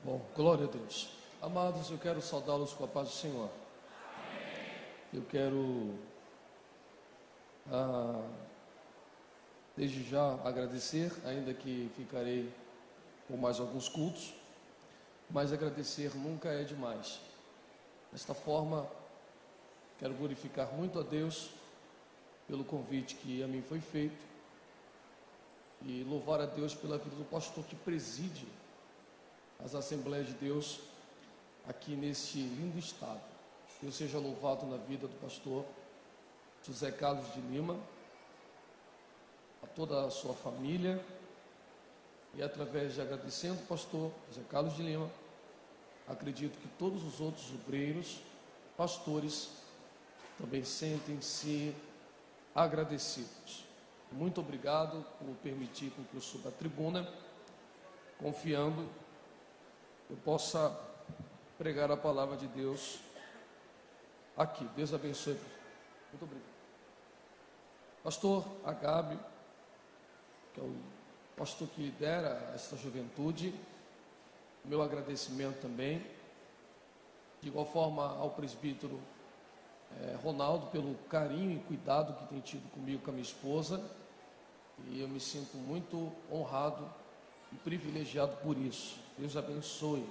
Bom, glória a Deus. Amados, eu quero saudá-los com a paz do Senhor. Eu quero, desde já, agradecer, ainda que ficarei por mais alguns cultos, mas agradecer nunca é demais. Desta forma, quero glorificar muito a Deus pelo convite que a mim foi feito e louvar a Deus pela vida do pastor que preside as Assembleias de Deus aqui nesse lindo estado. Deus seja louvado na vida do pastor José Carlos de Lima, a toda a sua família, e através de agradecendo o pastor José Carlos de Lima, acredito que todos os outros obreiros, pastores, também sentem-se agradecidos. Muito obrigado por permitir que eu suba a tribuna, confiando eu possa pregar a palavra de Deus aqui. Deus abençoe. Muito obrigado. Pastor Agábio, que é o pastor que lidera esta juventude, meu agradecimento também. De igual forma ao presbítero Ronaldo, pelo carinho e cuidado que tem tido comigo, com a minha esposa, e eu me sinto muito honrado e privilegiado por isso. Deus abençoe.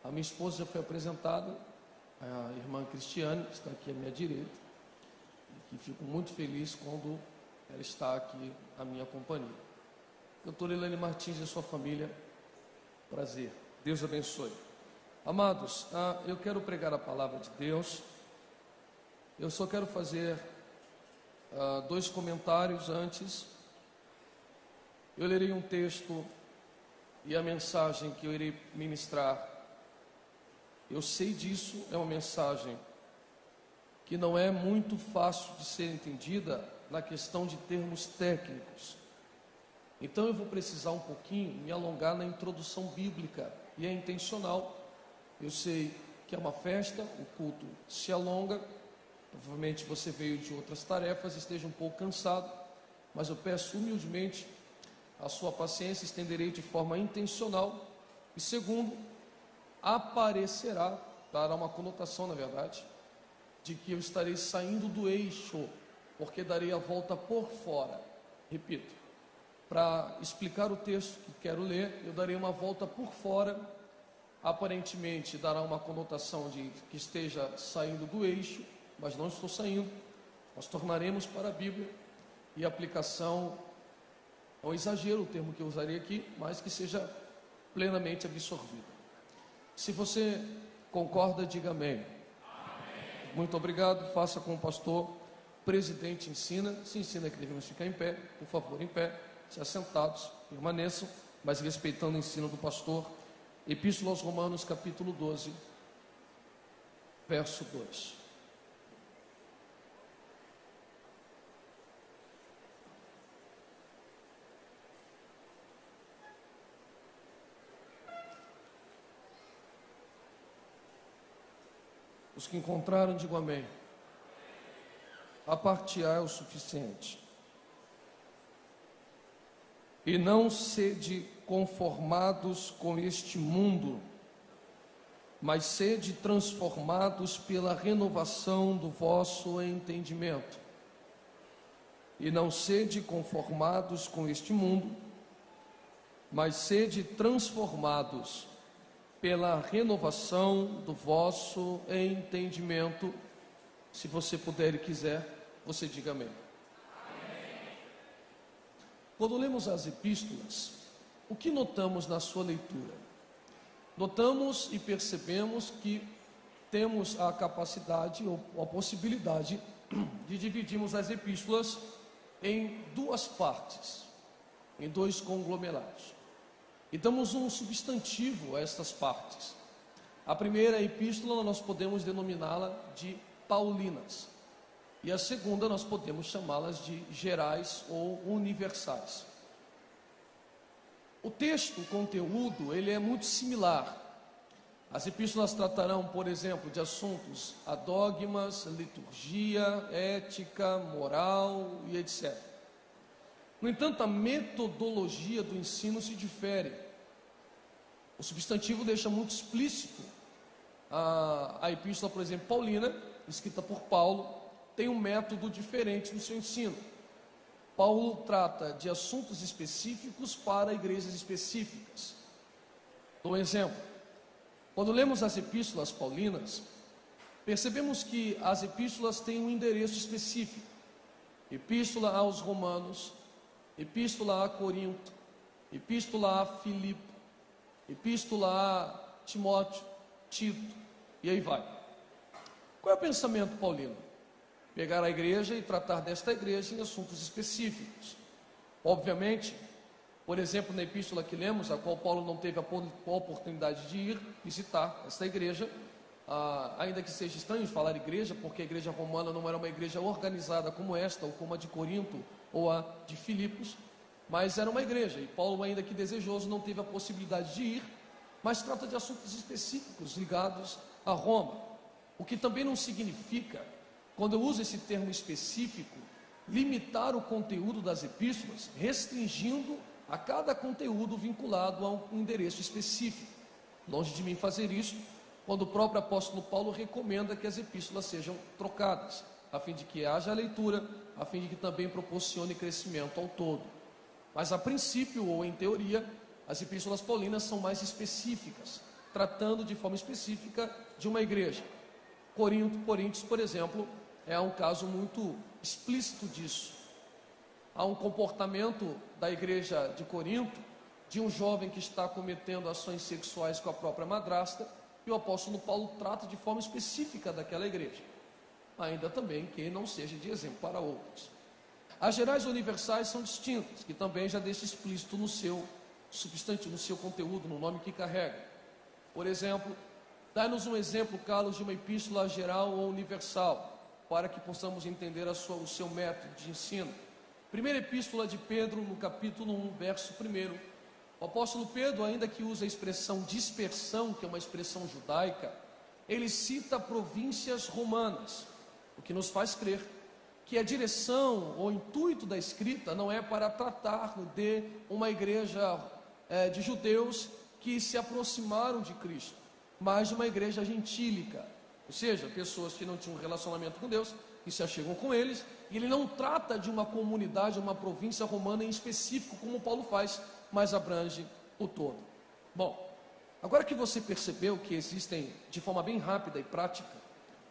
A minha esposa já foi apresentada, a irmã Cristiane, que está aqui à minha direita, e que fico muito feliz quando ela está aqui à minha companhia. Doutora Elane Martins e sua família, prazer. Deus abençoe. Amados, eu quero pregar a palavra de Deus. Eu só quero fazer dois comentários antes. Eu lerei um texto e a mensagem que eu irei ministrar, eu sei disso, é uma mensagem que não é muito fácil de ser entendida na questão de termos técnicos. Então eu vou precisar um pouquinho me alongar na introdução bíblica, e é intencional. Eu sei que é uma festa, o culto se alonga, provavelmente você veio de outras tarefas, esteja um pouco cansado, mas eu peço humildemente a sua paciência, estenderei de forma intencional. E segundo, aparecerá, dará uma conotação na verdade, de que eu estarei saindo do eixo, porque darei a volta por fora. Repito, para explicar o texto que quero ler, eu darei uma volta por fora, aparentemente dará uma conotação de que esteja saindo do eixo, mas não estou saindo. Nós tornaremos para a Bíblia, e a aplicação, é um exagero o termo que eu usaria aqui, mas que seja plenamente absorvido. Se você concorda, diga amém. Amém. Muito obrigado. Faça com o pastor presidente ensina. Se ensina que devemos ficar em pé, por favor, em pé. Se assentados, permaneçam, mas respeitando o ensino do pastor. Epístola aos Romanos, capítulo 12, verso 2. Os que encontraram, digam amém. A parte A é o suficiente. E não sede conformados com este mundo, mas sede transformados pela renovação do vosso entendimento. E não sede conformados com este mundo, mas sede transformados pela renovação do vosso entendimento. Se você puder e quiser, você diga amém. Amém. Quando lemos as epístolas, o que notamos na sua leitura? Notamos e percebemos que temos a capacidade ou a possibilidade de dividirmos as epístolas em duas partes, em dois conglomerados. E damos um substantivo a estas partes. A primeira epístola nós podemos denominá-la de paulinas, e a segunda nós podemos chamá-las de gerais ou universais. O texto, o conteúdo, ele é muito similar. As epístolas tratarão, por exemplo, de assuntos a dogmas, liturgia, ética, moral e etc. No entanto, a metodologia do ensino se difere. O substantivo deixa muito explícito a epístola, por exemplo, paulina, escrita por Paulo, tem um método diferente no seu ensino. Paulo trata de assuntos específicos para igrejas específicas. Dou um exemplo. Quando lemos as epístolas paulinas, percebemos que as epístolas têm um endereço específico. Epístola aos Romanos, epístola a Corinto, epístola a Filipe, epístola a Timóteo, Tito, e aí vai. Qual é o pensamento paulino? Pegar a igreja e tratar desta igreja em assuntos específicos. Obviamente, por exemplo, na epístola que lemos, a qual Paulo não teve a oportunidade de ir visitar esta igreja, ainda que seja estranho falar igreja, porque a igreja romana não era uma igreja organizada como esta, ou como a de Corinto, ou a de Filipos, mas era uma igreja, e Paulo, ainda que desejoso, não teve a possibilidade de ir, mas trata de assuntos específicos ligados a Roma, o que também não significa, quando eu uso esse termo específico, limitar o conteúdo das epístolas, restringindo a cada conteúdo vinculado a um endereço específico. Longe de mim fazer isso, quando o próprio apóstolo Paulo recomenda que as epístolas sejam trocadas, a fim de que haja leitura, a fim de que também proporcione crescimento ao todo. Mas a princípio, ou em teoria, as epístolas paulinas são mais específicas, tratando de forma específica de uma igreja. Coríntios, por exemplo, é um caso muito explícito disso. Há um comportamento da igreja de Corinto, de um jovem que está cometendo ações sexuais com a própria madrasta, e o apóstolo Paulo trata de forma específica daquela igreja, ainda também que não seja de exemplo para outros. As gerais universais são distintas, que também já deixa explícito no seu substantivo, no seu conteúdo, no nome que carrega. Por exemplo, dá-nos um exemplo, Carlos, de uma epístola geral ou universal, para que possamos entender o seu método de ensino. Primeira epístola de Pedro, no capítulo 1, verso 1. O apóstolo Pedro, ainda que usa a expressão dispersão, que é uma expressão judaica, ele cita províncias romanas, o que nos faz crer que a direção ou intuito da escrita não é para tratar de uma igreja de judeus que se aproximaram de Cristo, mas de uma igreja gentílica, ou seja, pessoas que não tinham um relacionamento com Deus, que se achegam com eles, e ele não trata de uma comunidade, uma província romana em específico, como Paulo faz, mas abrange o todo. Bom, agora que você percebeu que existem, de forma bem rápida e prática,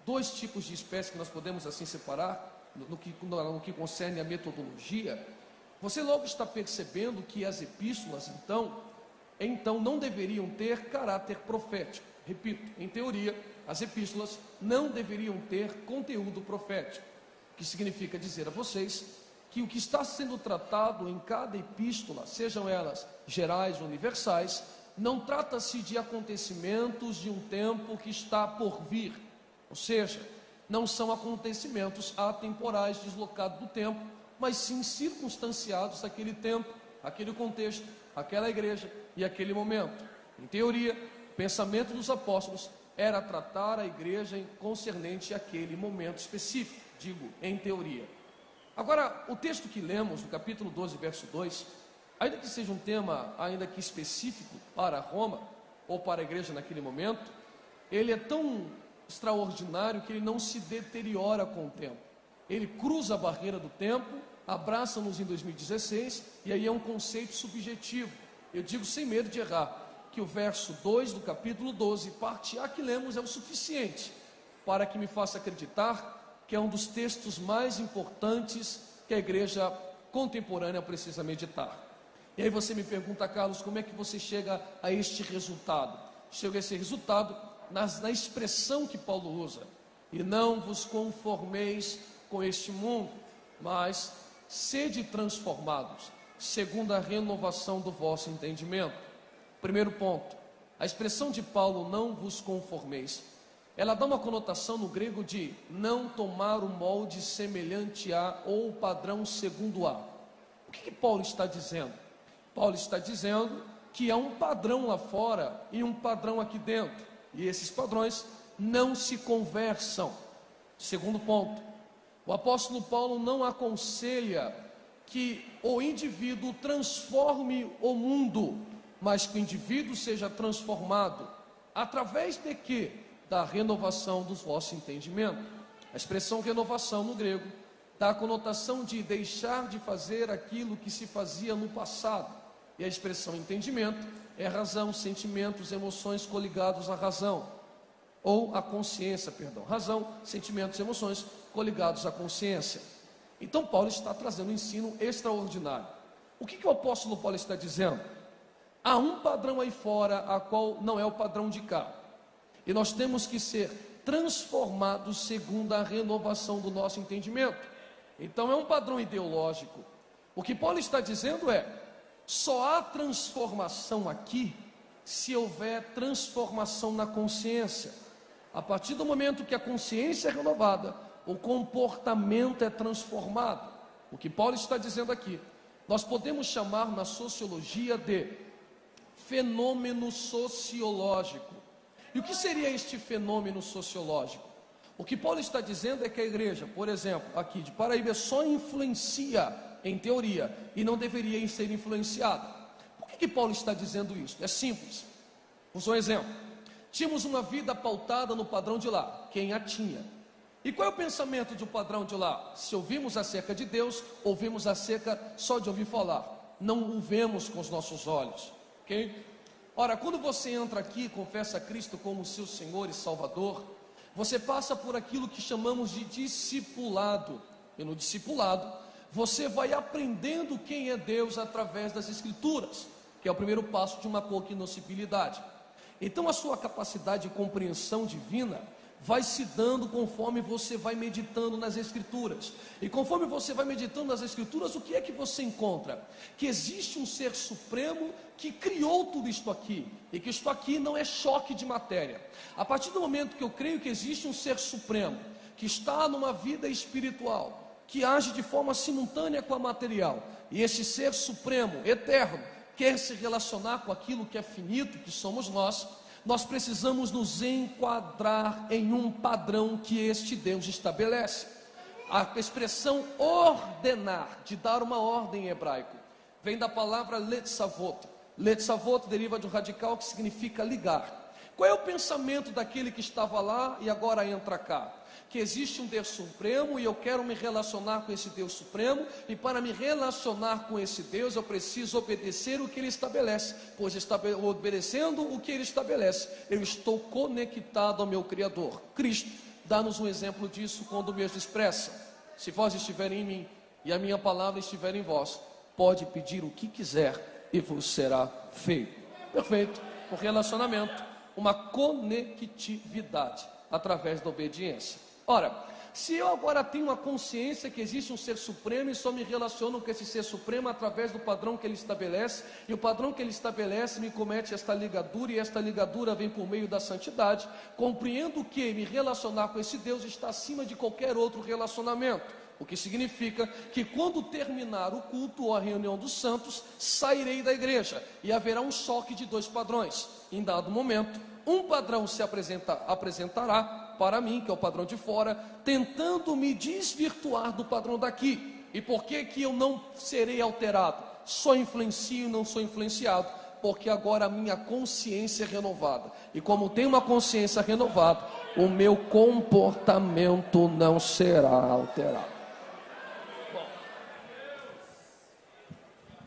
dois tipos de espécies que nós podemos assim separar, no que concerne a metodologia, você logo está percebendo que as epístolas, então não deveriam ter caráter profético. Repito, em teoria, as epístolas não deveriam ter conteúdo profético, o que significa dizer a vocês que o que está sendo tratado em cada epístola, sejam elas gerais ou universais, não trata-se de acontecimentos de um tempo que está por vir, ou seja, não são acontecimentos atemporais deslocados do tempo, mas sim circunstanciados àquele tempo, àquele contexto, àquela igreja e àquele momento. Em teoria, o pensamento dos apóstolos era tratar a igreja concernente àquele momento específico, digo, em teoria. Agora, o texto que lemos, no capítulo 12, verso 2, ainda que seja um tema, ainda que específico para Roma, ou para a igreja naquele momento, ele é tão extraordinário que ele não se deteriora com o tempo. Ele cruza a barreira do tempo, abraça-nos em 2016, e aí é um conceito subjetivo. Eu digo sem medo de errar, que o verso 2 do capítulo 12, parte A que lemos, é o suficiente para que me faça acreditar que é um dos textos mais importantes que a igreja contemporânea precisa meditar. E aí você me pergunta, Carlos, como é que você chega a este resultado? Chega a esse resultado na expressão que Paulo usa: e não vos conformeis com este mundo, mas sede transformados, segundo a renovação do vosso entendimento. Primeiro ponto, a expressão de Paulo, não vos conformeis, ela dá uma conotação no grego de não tomar o molde semelhante a, ou o padrão segundo a. O que Paulo está dizendo? Paulo está dizendo que há um padrão lá fora e um padrão aqui dentro, e esses padrões não se conversam. Segundo ponto, o apóstolo Paulo não aconselha que o indivíduo transforme o mundo, mas que o indivíduo seja transformado através de quê? Da renovação do vosso entendimento. A expressão renovação no grego dá a conotação de deixar de fazer aquilo que se fazia no passado. E a expressão entendimento é razão, sentimentos, emoções coligados à razão, ou à consciência, perdão. Razão, sentimentos, emoções coligados à consciência. Então Paulo está trazendo um ensino extraordinário. O que o apóstolo Paulo está dizendo? Há um padrão aí fora, a qual não é o padrão de cá. E nós temos que ser transformados segundo a renovação do nosso entendimento. Então é um padrão ideológico. O que Paulo está dizendo é: só há transformação aqui se houver transformação na consciência. A partir do momento que a consciência é renovada, o comportamento é transformado. O que Paulo está dizendo aqui, nós podemos chamar na sociologia de fenômeno sociológico. E o que seria este fenômeno sociológico? O que Paulo está dizendo é que a igreja, por exemplo, aqui de Paraíba, só influencia em teoria e não deveria ser influenciada. Por que Paulo está dizendo isso? É simples. Vou usar um exemplo. Tínhamos uma vida pautada no padrão de lá, quem a tinha. E qual é o pensamento de um padrão de lá? Se ouvimos acerca de Deus, ouvimos acerca só de ouvir falar, não o vemos com os nossos olhos, ok? Ora, quando você entra aqui e confessa a Cristo como seu Senhor e Salvador, você passa por aquilo que chamamos de discipulado. E no discipulado, você vai aprendendo quem é Deus através das Escrituras, que é o primeiro passo de uma cognoscibilidade. Então a sua capacidade de compreensão divina vai se dando conforme você vai meditando nas Escrituras. E conforme você vai meditando nas Escrituras, o que é que você encontra? Que existe um ser supremo que criou tudo isto aqui, e que isto aqui não é choque de matéria. A partir do momento que eu creio que existe um ser supremo, que está numa vida espiritual, que age de forma simultânea com a material, e esse ser supremo, eterno, quer se relacionar com aquilo que é finito, que somos nós precisamos nos enquadrar em um padrão que este Deus estabelece. A expressão ordenar, de dar uma ordem em hebraico, vem da palavra letzavot. Letzavot deriva de um radical que significa ligar. Qual é o pensamento daquele que estava lá e agora entra cá? Que existe um Deus supremo e eu quero me relacionar com esse Deus supremo, e para me relacionar com esse Deus eu preciso obedecer o que Ele estabelece, pois obedecendo o que Ele estabelece, eu estou conectado ao meu Criador. Cristo dá-nos um exemplo disso quando mesmo expressa: se vós estiverem em mim e a minha palavra estiver em vós, pode pedir o que quiser e vos será feito. Perfeito, um relacionamento, uma conectividade através da obediência. Ora, se eu agora tenho a consciência que existe um ser supremo e só me relaciono com esse ser supremo através do padrão que ele estabelece, e o padrão que ele estabelece me comete esta ligadura, e esta ligadura vem por meio da santidade, compreendo que me relacionar com esse Deus está acima de qualquer outro relacionamento. O que significa que quando terminar o culto ou a reunião dos santos, sairei da igreja e haverá um choque de dois padrões. Em dado momento, um padrão se apresentará para mim, que é o padrão de fora, tentando me desvirtuar do padrão daqui. E por que eu não serei alterado? Só influencio e não sou influenciado, porque agora a minha consciência é renovada. E como tenho uma consciência renovada, o meu comportamento não será alterado.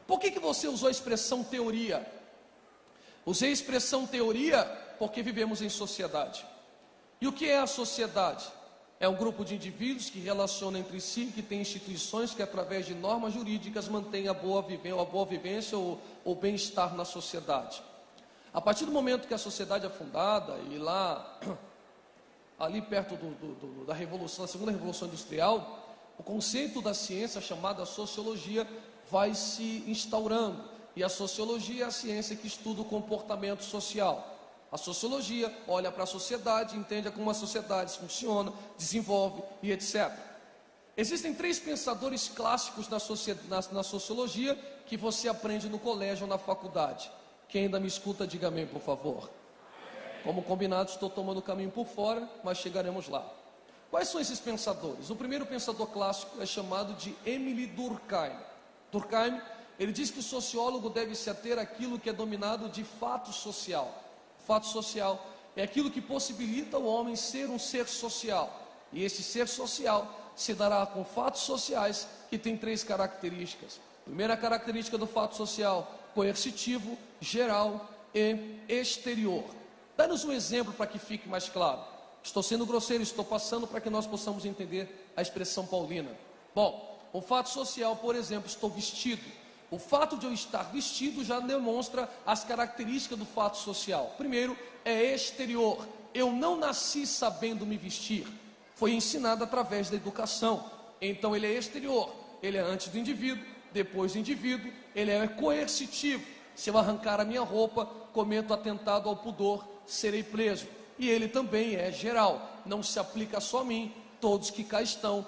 Por que você usou a expressão teoria? Usei a expressão teoria porque vivemos em sociedade. E o que é a sociedade? É um grupo de indivíduos que relacionam entre si, que tem instituições que através de normas jurídicas mantêm a boa vivência ou o bem-estar na sociedade. A partir do momento que a sociedade é fundada, e lá, ali perto da revolução, da segunda revolução industrial, o conceito da ciência chamada sociologia vai se instaurando, e a sociologia é a ciência que estuda o comportamento social. A sociologia olha para a sociedade, entende como a sociedade funciona, desenvolve e etc. Existem três pensadores clássicos na sociologia que você aprende no colégio ou na faculdade. Quem ainda me escuta, diga amém, por favor. Como combinado, estou tomando o caminho por fora, mas chegaremos lá. Quais são esses pensadores? O primeiro pensador clássico é chamado de Émile Durkheim. Durkheim, Ele diz que o sociólogo deve se ater àquilo que é dominado de fato social. Fato social é aquilo que possibilita o homem ser um ser social. E esse ser social se dará com fatos sociais que têm 3 características. Primeira característica do fato social: coercitivo, geral e exterior. Dá-nos um exemplo para que fique mais claro. Estou sendo grosseiro, estou passando para que nós possamos entender a expressão paulina. Bom, o fato social, por exemplo, estou vestido. O fato de eu estar vestido já demonstra as características do fato social. Primeiro, é exterior. Eu não nasci sabendo me vestir. Foi ensinado através da educação. Então ele é exterior. Ele é antes do indivíduo, depois do indivíduo. Ele é coercitivo. Se eu arrancar a minha roupa, cometo atentado ao pudor, serei preso. E ele também é geral. Não se aplica só a mim. Todos que cá estão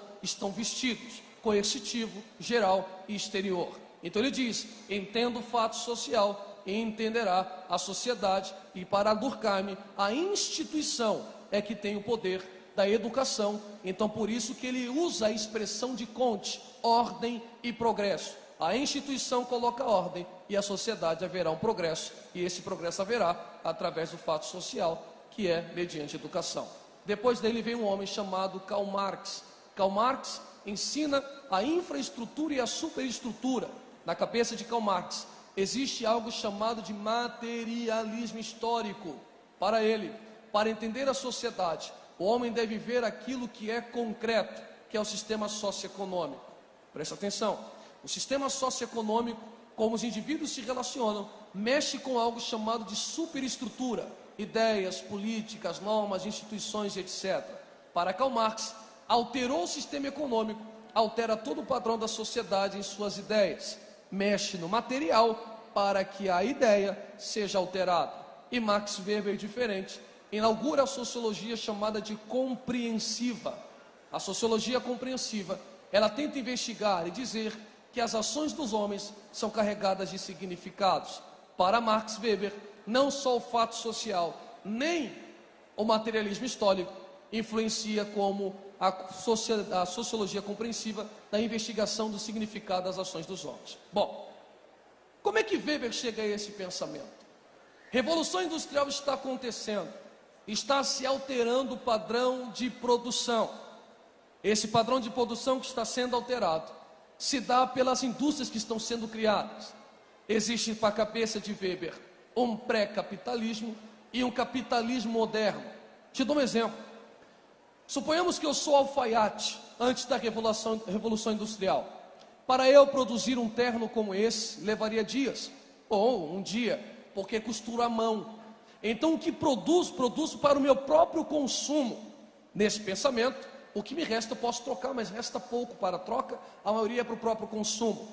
vestidos. Coercitivo, geral e exterior. Então ele diz: entenda o fato social e entenderá a sociedade. E para Durkheim, a instituição é que tem o poder da educação. Então por isso que ele usa a expressão de Comte: ordem e progresso. A instituição coloca ordem e a sociedade haverá um progresso. E esse progresso haverá através do fato social, que é mediante educação. Depois dele vem um homem chamado Karl Marx. Karl Marx ensina a infraestrutura e a superestrutura. Na cabeça de Karl Marx existe algo chamado de materialismo histórico. Para ele, para entender a sociedade, o homem deve ver aquilo que é concreto, que é o sistema socioeconômico. Presta atenção, o sistema socioeconômico, como os indivíduos se relacionam, mexe com algo chamado de superestrutura, ideias, políticas, normas, instituições, etc. Para Karl Marx, alterou o sistema econômico, altera todo o padrão da sociedade em suas ideias, mexe no material para que a ideia seja alterada. E Max Weber, diferente, inaugura a sociologia chamada de compreensiva. A sociologia compreensiva, ela tenta investigar e dizer que as ações dos homens são carregadas de significados. Para Max Weber, não só o fato social, nem o materialismo histórico influencia como a sociologia compreensiva da investigação do significado das ações dos homens. Bom, como é que Weber chega a esse pensamento? Revolução industrial está acontecendo, está se alterando o padrão de produção. Esse padrão de produção que está sendo alterado se dá pelas indústrias que estão sendo criadas. Existe para a cabeça de Weber um pré-capitalismo e um capitalismo moderno. Te dou um exemplo. Suponhamos que eu sou alfaiate antes da Revolução Industrial. Para eu produzir um terno como esse, levaria dias, ou um dia, porque costuro à mão. Então o que produzo para o meu próprio consumo. Nesse pensamento, o que me resta eu posso trocar, mas resta pouco para a troca, a maioria é para o próprio consumo.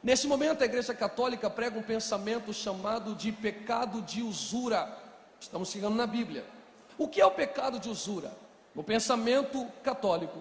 Nesse momento a Igreja Católica prega um pensamento chamado de pecado de usura. Estamos chegando na Bíblia. O que é o pecado de usura? No pensamento católico,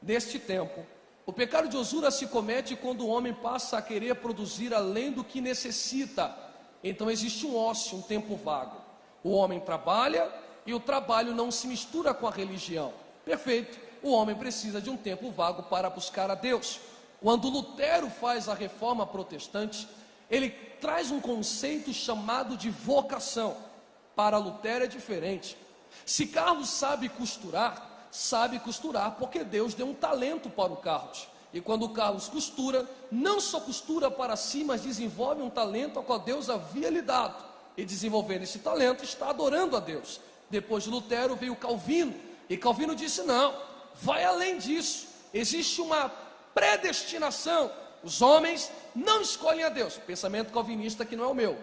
neste tempo, o pecado de usura se comete quando o homem passa a querer produzir além do que necessita. Então existe um ócio, um tempo vago. O homem trabalha e o trabalho não se mistura com a religião. Perfeito. O homem precisa de um tempo vago para buscar a Deus. Quando Lutero faz a reforma protestante, ele traz um conceito chamado de vocação. Para Lutero é diferente. Se Carlos sabe costurar porque Deus deu um talento para o Carlos. E quando o Carlos costura, não só costura para si, mas desenvolve um talento ao qual Deus havia lhe dado. E desenvolvendo esse talento, está adorando a Deus. Depois de Lutero veio Calvino. E Calvino disse: não, vai além disso. Existe uma predestinação. Os homens não escolhem a Deus. Pensamento calvinista que não é o meu.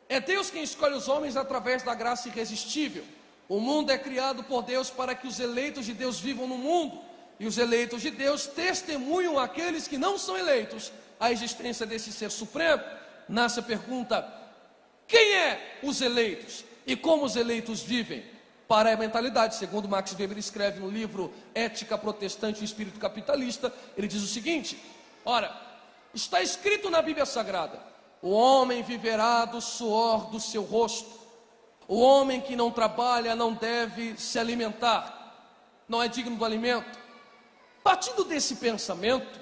É Deus quem escolhe os homens através da graça irresistível. O mundo é criado por Deus para que os eleitos de Deus vivam no mundo. E os eleitos de Deus testemunham àqueles que não são eleitos a existência desse ser supremo. Nasce a pergunta: quem é os eleitos? E como os eleitos vivem? Para a mentalidade, segundo Max Weber escreve no livro Ética Protestante e o Espírito Capitalista, ele diz o seguinte: ora, está escrito na Bíblia Sagrada: o homem viverá do suor do seu rosto. O homem que não trabalha não deve se alimentar, não é digno do alimento. Partindo desse pensamento,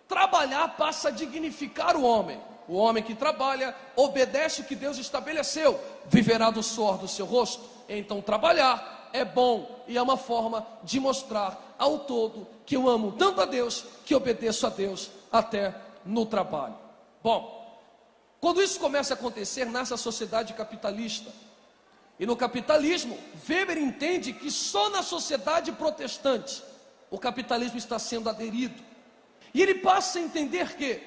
trabalhar passa a dignificar o homem. O homem que trabalha, obedece o que Deus estabeleceu, viverá do suor do seu rosto. Então trabalhar é bom e é uma forma de mostrar ao todo que eu amo tanto a Deus, que obedeço a Deus até no trabalho. Bom, quando isso começa a acontecer, nasce a sociedade capitalista. E no capitalismo, Weber entende que só na sociedade protestante o capitalismo está sendo aderido. E ele passa a entender que,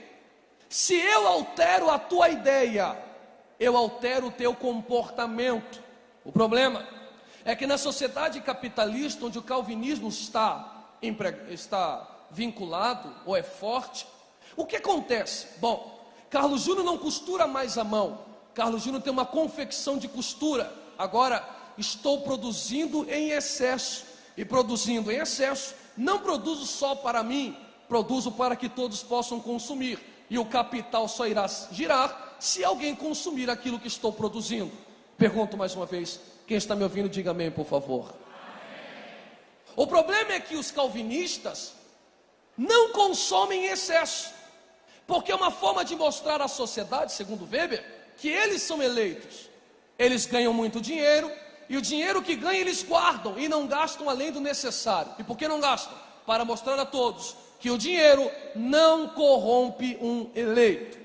se eu altero a tua ideia, eu altero o teu comportamento. O problema é que na sociedade capitalista, onde o calvinismo está vinculado ou é forte, o que acontece? Bom, Carlos Júnior não costura mais à mão. Carlos Júnior tem uma confecção de costura. Agora estou produzindo em excesso. E produzindo em excesso, não produzo só para mim, produzo para que todos possam consumir. E o capital só irá girar se alguém consumir aquilo que estou produzindo. Pergunto mais uma vez, quem está me ouvindo, diga amém, por favor. Amém. O problema é que os calvinistas não consomem em excesso, porque é uma forma de mostrar à sociedade, segundo Weber, que eles são eleitos. Eles ganham muito dinheiro, e o dinheiro que ganham eles guardam e não gastam além do necessário. E por que não gastam? Para mostrar a todos que o dinheiro não corrompe um eleito.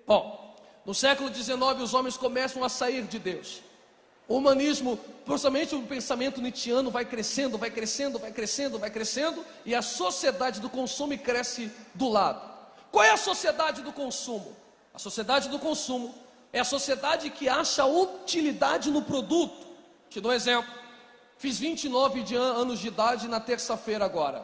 Bom, no século XIX os homens começam a sair de Deus. O humanismo, principalmente o pensamento nietzschiano, vai crescendo, vai crescendo, vai crescendo, vai crescendo, e a sociedade do consumo cresce do lado. Qual é a sociedade do consumo? A sociedade do consumo é a sociedade que acha utilidade no produto. Te dou um exemplo. Fiz 29 anos de idade na terça-feira agora.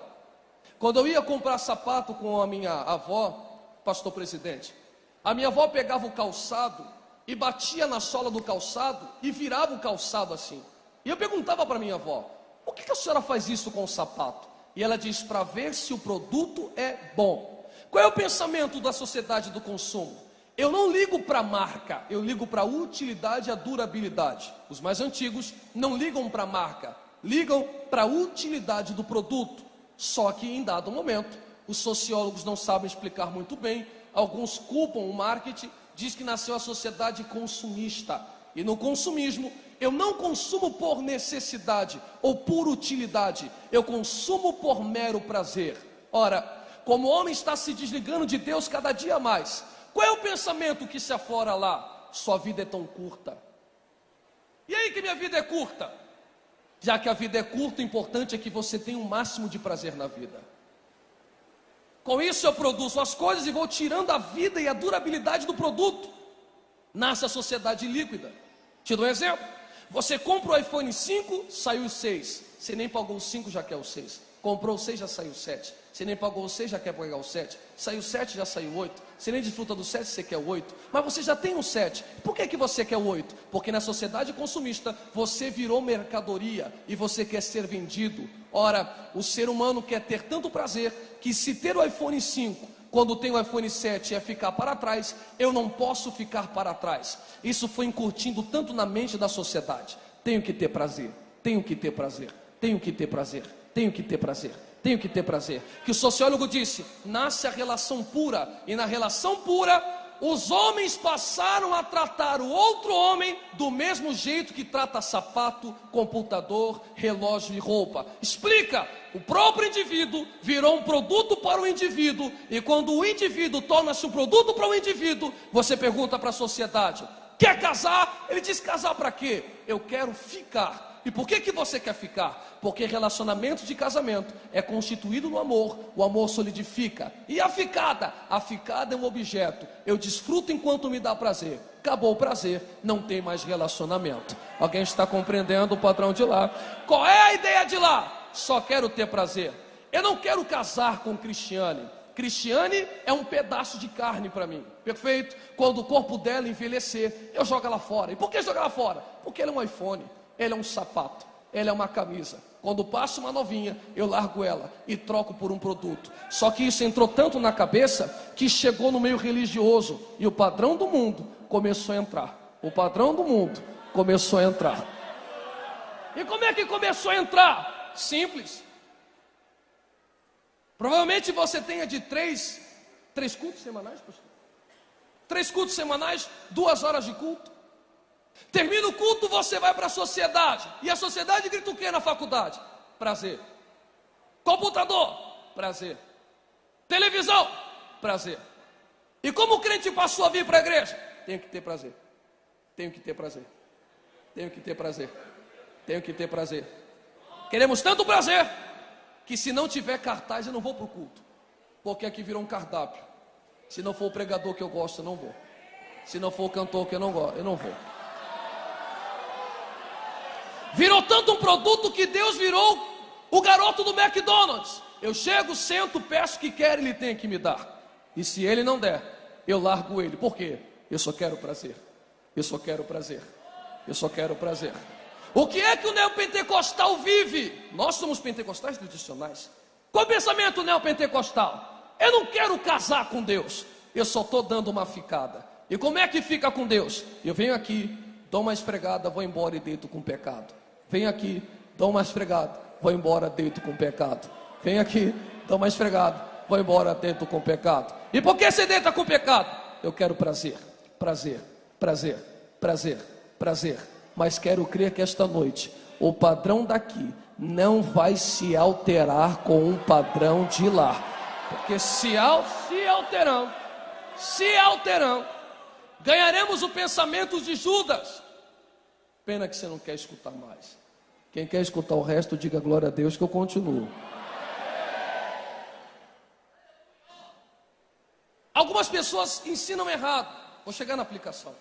Quando eu ia comprar sapato com a minha avó, pastor presidente, a minha avó pegava o calçado e batia na sola do calçado e virava o calçado assim. E eu perguntava para minha avó, por que a senhora faz isso com o sapato? E ela diz, para ver se o produto é bom. Qual é o pensamento da sociedade do consumo? Eu não ligo para a marca, eu ligo para a utilidade e a durabilidade. Os mais antigos não ligam para a marca, ligam para a utilidade do produto. Só que em dado momento, os sociólogos não sabem explicar muito bem, alguns culpam o marketing, diz que nasceu a sociedade consumista. E no consumismo, eu não consumo por necessidade ou por utilidade, eu consumo por mero prazer. Ora, como o homem está se desligando de Deus cada dia mais, qual é o pensamento que se afora lá? Sua vida é tão curta. E aí que minha vida é curta? Já que a vida é curta, o importante é que você tenha o máximo de prazer na vida. Com isso eu produzo as coisas e vou tirando a vida e a durabilidade do produto. Nasce a sociedade líquida. Te dou um exemplo. Você compra o iPhone 5, saiu o 6. Você nem pagou o 5, já quer o 6. Comprou o 6, já saiu o 7. Você nem pagou o 6, já quer pagar o 7. Saiu o 7, já saiu o 8. Você nem desfruta do 7, você quer o 8. Mas você já tem o 7. Por que você quer o 8? Porque na sociedade consumista você virou mercadoria e você quer ser vendido. Ora, o ser humano quer ter tanto prazer que, se ter o iPhone 5, quando tem o iPhone 7 é ficar para trás, eu não posso ficar para trás. Isso foi incutindo tanto na mente da sociedade. Tenho que ter prazer, tenho que ter prazer, tenho que ter prazer, tenho que ter prazer, tenho que ter prazer. Que o sociólogo disse, nasce a relação pura, e na relação pura, os homens passaram a tratar o outro homem do mesmo jeito que trata sapato, computador, relógio e roupa. Explica, o próprio indivíduo virou um produto para o indivíduo, e quando o indivíduo torna-se um produto para o indivíduo, você pergunta para a sociedade, quer casar? Ele diz, casar para quê? Eu quero ficar. E por que você quer ficar? Porque relacionamento de casamento é constituído no amor, o amor solidifica. E a ficada é um objeto. Eu desfruto enquanto me dá prazer. Acabou o prazer, não tem mais relacionamento. Alguém está compreendendo o padrão de lá? Qual é a ideia de lá? Só quero ter prazer. Eu não quero casar com Cristiane. Cristiane é um pedaço de carne para mim, perfeito? Quando o corpo dela envelhecer, eu jogo ela fora. E por que jogar ela fora? Porque ela é um iPhone. Ela é um sapato, ela é uma camisa. Quando passo uma novinha, eu largo ela e troco por um produto. Só que isso entrou tanto na cabeça que chegou no meio religioso, e o padrão do mundo começou a entrar. O padrão do mundo começou a entrar. E como é que começou a entrar? Simples. Provavelmente você tenha de três cultos semanais, pastor? 3 cultos semanais, 2 horas de culto. Termina o culto, você vai para a sociedade. E a sociedade grita o que na faculdade? Prazer. Computador? Prazer. Televisão? Prazer. E como o crente passou a vir para a igreja? Tenho que ter prazer. Tenho que ter prazer. Tenho que ter prazer. Tenho que ter prazer. Queremos tanto prazer que se não tiver cartaz eu não vou para o culto. Porque aqui virou um cardápio. Se não for o pregador que eu gosto, eu não vou. Se não for o cantor que eu não gosto, eu não vou. Virou tanto um produto que Deus virou o garoto do McDonald's. Eu chego, sento, peço o que quer, Ele tem que me dar. E se Ele não der, eu largo Ele. Por quê? Eu só quero prazer. Eu só quero prazer. Eu só quero prazer. O que é que o neopentecostal vive? Nós somos pentecostais tradicionais. Qual é o pensamento neopentecostal? Eu não quero casar com Deus. Eu só estou dando uma ficada. E como é que fica com Deus? Eu venho aqui, dou uma esfregada, vou embora e deito com pecado. Venho aqui, dou uma esfregada, vou embora, deito com pecado. Venho aqui, dou uma esfregada, vou embora, deito com pecado. E por que você deita com pecado? Eu quero prazer, prazer, prazer, prazer, prazer. Mas quero crer que esta noite o padrão daqui não vai se alterar com um padrão de lá. Porque se alterando, ganharemos o pensamento de Judas. Pena que você não quer escutar mais. Quem quer escutar o resto, diga glória a Deus que eu continuo. Algumas pessoas ensinam errado. Vou chegar na aplicação.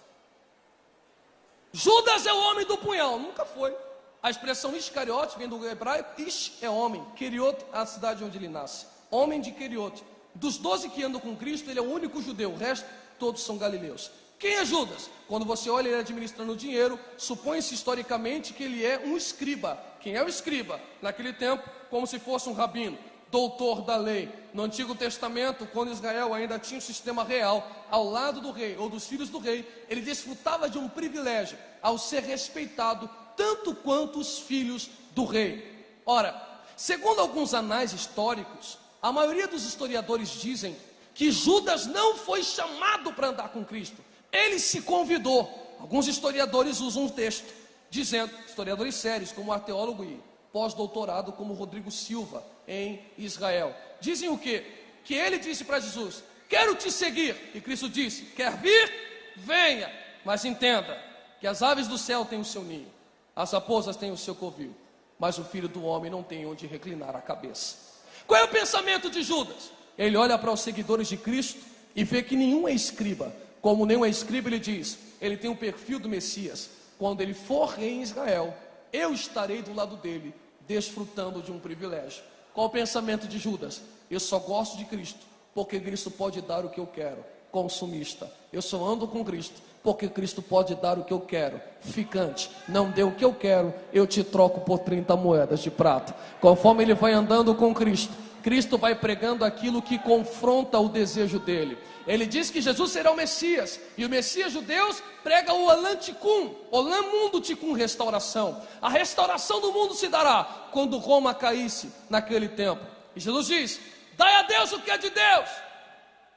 Judas é o homem do punhal. Nunca foi. A expressão Iscariote vem do hebraico. Ish é homem. Queriot é a cidade onde ele nasce. Homem de Queriote. Dos 12 que andam com Cristo, ele é o único judeu. O resto, todos são galileus. Quem é Judas? Quando você olha ele administrando dinheiro, supõe-se historicamente que ele é um escriba. Quem é o escriba? Naquele tempo, como se fosse um rabino, doutor da lei. No Antigo Testamento, quando Israel ainda tinha um sistema real, ao lado do rei ou dos filhos do rei, ele desfrutava de um privilégio ao ser respeitado tanto quanto os filhos do rei. Ora, segundo alguns anais históricos, a maioria dos historiadores dizem que Judas não foi chamado para andar com Cristo. Ele se convidou. Alguns historiadores usam um texto dizendo, historiadores sérios como o arqueólogo e pós-doutorado como Rodrigo Silva em Israel, dizem o quê? Que ele disse para Jesus, quero te seguir. E Cristo disse, quer vir? Venha. Mas entenda que as aves do céu têm o seu ninho, as raposas têm o seu covil, mas o Filho do Homem não tem onde reclinar a cabeça. Qual é o pensamento de Judas? Ele olha para os seguidores de Cristo e vê que nenhum é escriba. Como nenhum é escriba, ele diz, ele tem o perfil do Messias. Quando ele for rei em Israel, eu estarei do lado dele, desfrutando de um privilégio. Qual o pensamento de Judas? Eu só gosto de Cristo, porque Cristo pode dar o que eu quero. Consumista. Eu só ando com Cristo, porque Cristo pode dar o que eu quero. Ficante. Não dê o que eu quero, eu te troco por 30 moedas de prata. Conforme ele vai andando com Cristo, Cristo vai pregando aquilo que confronta o desejo dele. Ele diz que Jesus será o Messias, e o Messias judeus prega o Olam Tikkun, Olam Mundo Tikkun, restauração. A restauração do mundo se dará quando Roma caísse naquele tempo. E Jesus diz, dai a Deus o que é de Deus.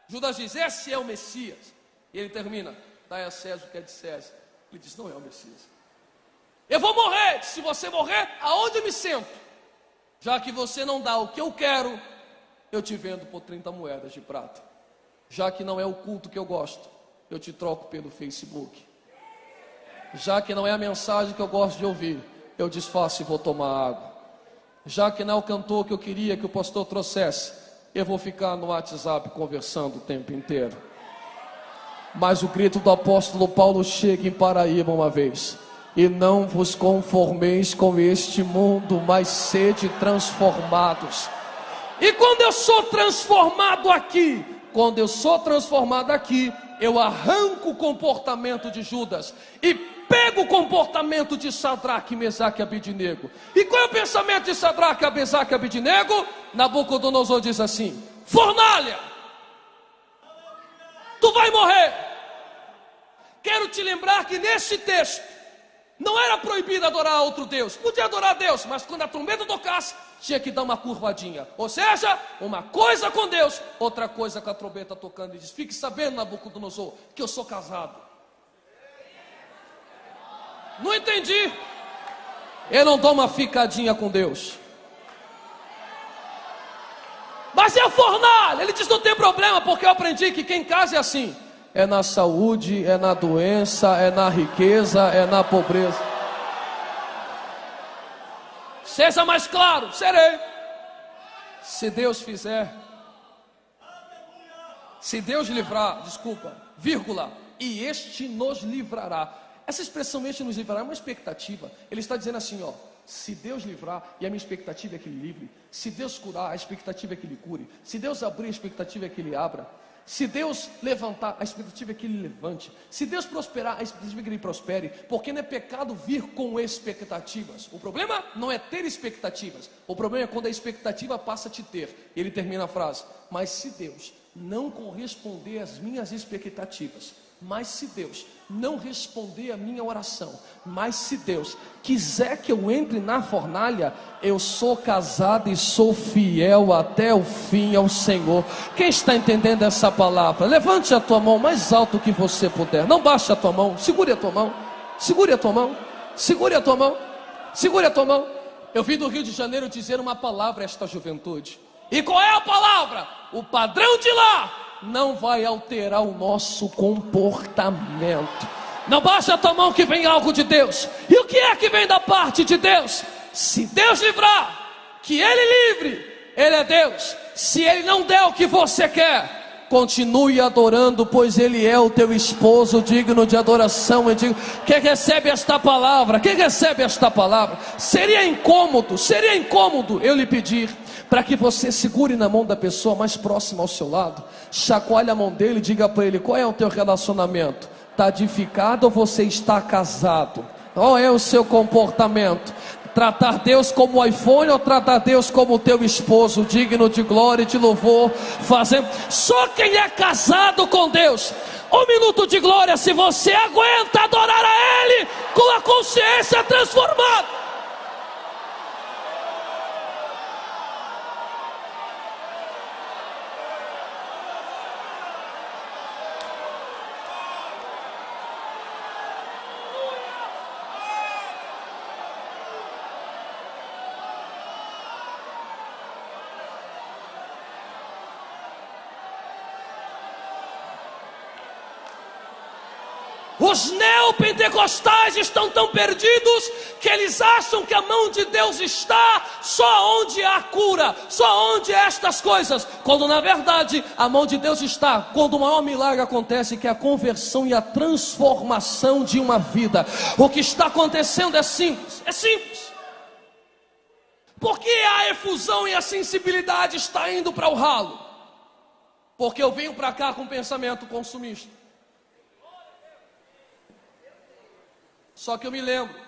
Judas diz, esse é o Messias. E ele termina, dai a César o que é de César. Ele diz, não é o Messias. Eu vou morrer, se você morrer, aonde eu me sento? Já que você não dá o que eu quero, eu te vendo por 30 moedas de prata. Já que não é o culto que eu gosto, eu te troco pelo Facebook. Já que não é a mensagem que eu gosto de ouvir, eu desfaço e vou tomar água. Já que não é o cantor que eu queria que o pastor trouxesse, eu vou ficar no WhatsApp conversando o tempo inteiro. Mas o grito do apóstolo Paulo chega em Paraíba uma vez: e não vos conformeis com este mundo, mas sede transformados. E quando eu sou transformado aqui, eu arranco o comportamento de Judas e pego o comportamento de Sadraque, Mesaque e Abidnego. E qual é o pensamento de Sadraque, Mesaque e Abidnego? Nabucodonosor diz assim: fornalha, tu vai morrer. Quero te lembrar que nesse texto Não era proibido adorar outro Deus, podia adorar a Deus, mas quando a trombeta tocasse, tinha que dar uma curvadinha. Ou seja, uma coisa com Deus, outra coisa com a trombeta tocando. E diz: fique sabendo, Nabucodonosor, que eu sou casado. Não entendi. Eu não dou uma ficadinha com Deus. Mas é a fornalha. Ele diz: não tem problema, porque eu aprendi que quem casa é assim. É na saúde, é na doença, é na riqueza, é na pobreza. Seja mais claro, serei. Se Deus fizer. Se Deus livrar, desculpa, vírgula, e este nos livrará. Essa expressão este nos livrará é uma expectativa. Ele está dizendo assim, ó: se Deus livrar, e a minha expectativa é que Ele livre. Se Deus curar, a expectativa é que Ele cure. Se Deus abrir, a expectativa é que Ele abra. Se Deus levantar, a expectativa é que Ele levante. Se Deus prosperar, a expectativa é que Ele prospere. Porque não é pecado vir com expectativas. O problema não é ter expectativas. O problema é quando a expectativa passa a te ter. Ele termina a frase: mas se Deus não corresponder às minhas expectativas, mas se Deus não responder a minha oração, mas se Deus quiser que eu entre na fornalha, eu sou casado e sou fiel até o fim ao Senhor. Quem está entendendo essa palavra? Levante a tua mão mais alto que você puder. Não baixe a tua mão, segure a tua mão. Segure a tua mão, segure a tua mão, segure a tua mão. Eu vim do Rio de Janeiro dizer uma palavra a esta juventude. E qual é a palavra? O padrão de lá não vai alterar o nosso comportamento. Não baixa a tua mão que vem algo de Deus. E o que é que vem da parte de Deus? Se Deus livrar, que Ele livre. Ele é Deus. Se Ele não der o que você quer, continue adorando, pois Ele é o teu esposo digno de adoração. Eu digo, quem recebe esta palavra? Quem recebe esta palavra? Seria incômodo eu lhe pedir para que você segure na mão da pessoa mais próxima ao seu lado, chacoalhe a mão dele e diga para ele: qual é o teu relacionamento? Está edificado ou você está casado? Qual é o seu comportamento? Tratar Deus como iPhone ou tratar Deus como teu esposo, digno de glória e de louvor, fazendo? Só quem é casado com Deus, 1 minuto de glória, se você aguenta adorar a Ele com a consciência transformada. Os neopentecostais estão tão perdidos que eles acham que a mão de Deus está só onde há cura, só onde há estas coisas, quando na verdade a mão de Deus está quando o maior milagre acontece, que é a conversão e a transformação de uma vida. O que está acontecendo é simples, Por que a efusão e a sensibilidade está indo para o ralo? Porque eu venho para cá com pensamento consumista. Só que eu me lembro,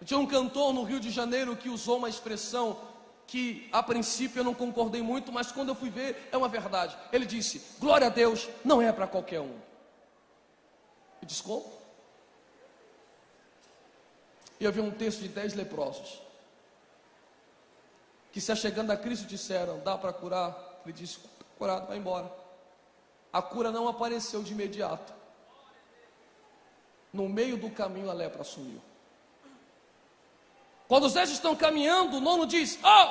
tinha um cantor no Rio de Janeiro que usou uma expressão que a princípio eu não concordei muito, mas quando eu fui ver é uma verdade. Ele disse: glória a Deus não é para qualquer um. E desculpa. E eu vi um texto de 10 leprosos que, se achegando a Cristo, disseram: dá para curar? Ele disse: curado, vai embora. A cura não apareceu de imediato. No meio do caminho a lepra sumiu. Quando os 10 estão caminhando, o nono diz: oh,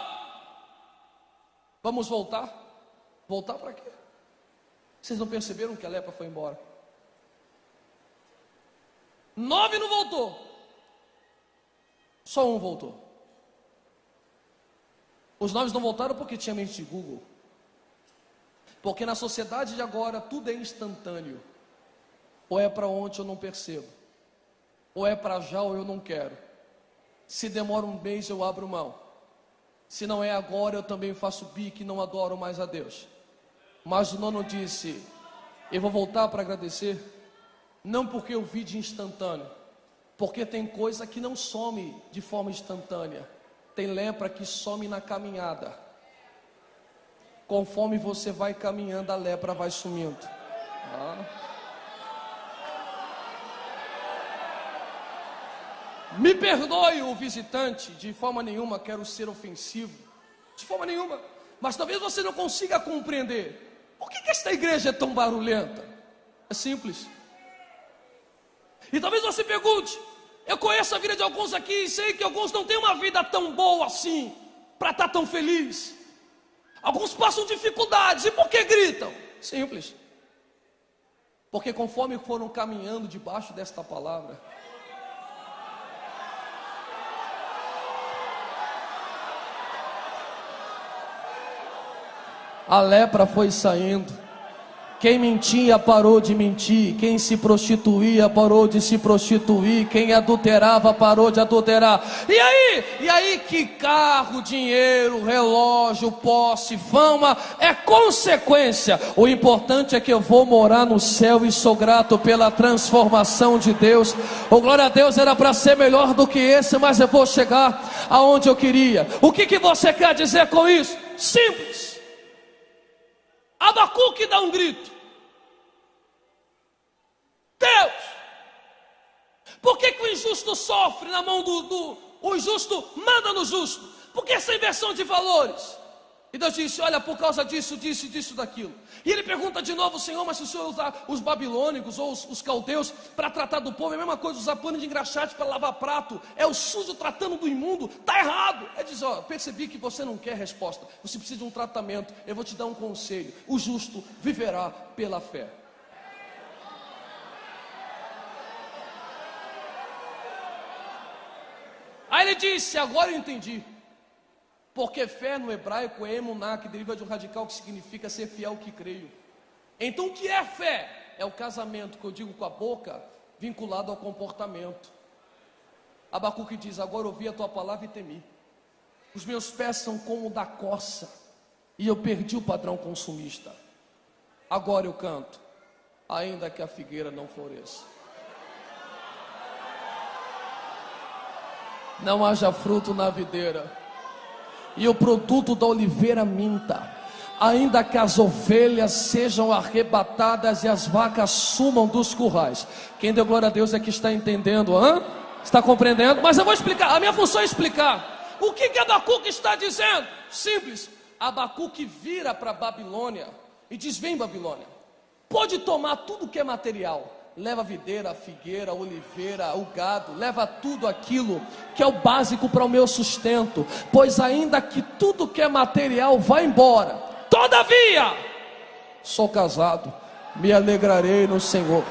vamos voltar? Voltar para quê? Vocês não perceberam que a lepra foi embora? 9 não voltou, só um voltou. Os 9 não voltaram porque tinha mente de Google. Porque na sociedade de agora tudo é instantâneo. Ou é para ontem eu não percebo, ou é para já ou eu não quero. Se demora um mês eu abro mão. Se não é agora eu também faço bico e não adoro mais a Deus. Mas o nono disse: eu vou voltar para agradecer. Não porque eu vi de instantâneo, porque tem coisa que não some de forma instantânea. Tem lepra que some na caminhada. Conforme você vai caminhando, a lepra vai sumindo. Me perdoe o visitante, de forma nenhuma quero ser ofensivo, de forma nenhuma, mas talvez você não consiga compreender. Por que esta igreja é tão barulhenta? É simples. E talvez você pergunte, eu conheço a vida de alguns aqui e sei que alguns não têm uma vida tão boa assim, para estar tão feliz. Alguns passam dificuldades, e por que gritam? Simples. Porque conforme foram caminhando debaixo desta palavra, a lepra foi saindo. Quem mentia parou de mentir. Quem se prostituía parou de se prostituir. Quem adulterava parou de adulterar. E aí que carro, dinheiro, relógio, posse, fama é consequência. O importante é que eu vou morar no céu e sou grato pela transformação de Deus. Oh, glória a Deus, era para ser melhor do que esse, mas eu vou chegar aonde eu queria. O que você quer dizer com isso? Simples. Abacuque dá um grito. Deus, por que o injusto sofre na mão o injusto manda no justo? Por que essa inversão de valores? E Deus disse, olha, por causa disso, daquilo. E ele pergunta de novo, Senhor, mas se o Senhor usar os babilônicos ou os caldeus para tratar do povo, é a mesma coisa, usar pano de engraxate para lavar prato, é o sujo tratando do imundo, está errado. Ele diz, ó, percebi que você não quer resposta, você precisa de um tratamento, eu vou te dar um conselho, o justo viverá pela fé. Aí ele disse, agora eu entendi. Porque fé no hebraico é emuná, que deriva de um radical que significa ser fiel ao que creio. Então o que é fé? É o casamento que eu digo com a boca, vinculado ao comportamento. Abacuque diz, agora ouvi a tua palavra e temi. Os meus pés são como o da corça, e eu perdi o padrão consumista. Agora eu canto, ainda que a figueira não floresça, não haja fruto na videira, e o produto da oliveira minta, ainda que as ovelhas sejam arrebatadas e as vacas sumam dos currais. Quem deu glória a Deus é que está entendendo, está compreendendo? Mas eu vou explicar, a minha função é explicar. O que Abacuque está dizendo? Simples. Abacuque vira para a Babilônia e diz, vem Babilônia, pode tomar tudo que é material, leva a videira, a figueira, a oliveira, o gado, leva tudo aquilo que é o básico para o meu sustento, pois ainda que tudo que é material vá embora, todavia, sou casado, me alegrarei no Senhor,